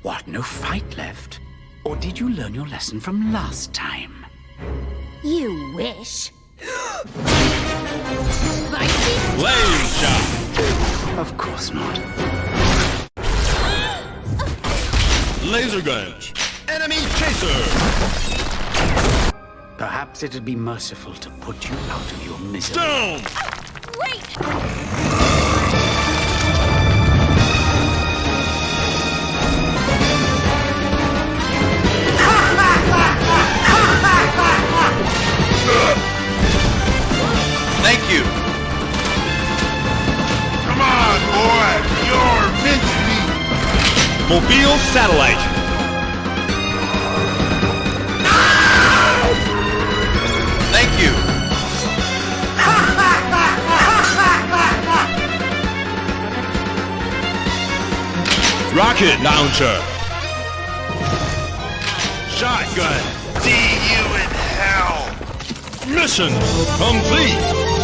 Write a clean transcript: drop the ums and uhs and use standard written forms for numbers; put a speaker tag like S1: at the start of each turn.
S1: What, no fight left? Or did you learn your lesson from last time?
S2: You wish.
S3: Blade shot!
S1: Of course not.
S3: Laser gun! Enemy chaser!
S1: Perhaps it'd be merciful to put you out of your misery.
S3: Down!
S2: Wait!
S3: Thank you!
S4: Come on, boy! You're meant to be!
S3: Mobile satellite! Thank you! Rocket launcher! Shotgun!
S4: See you in hell!
S3: Mission complete!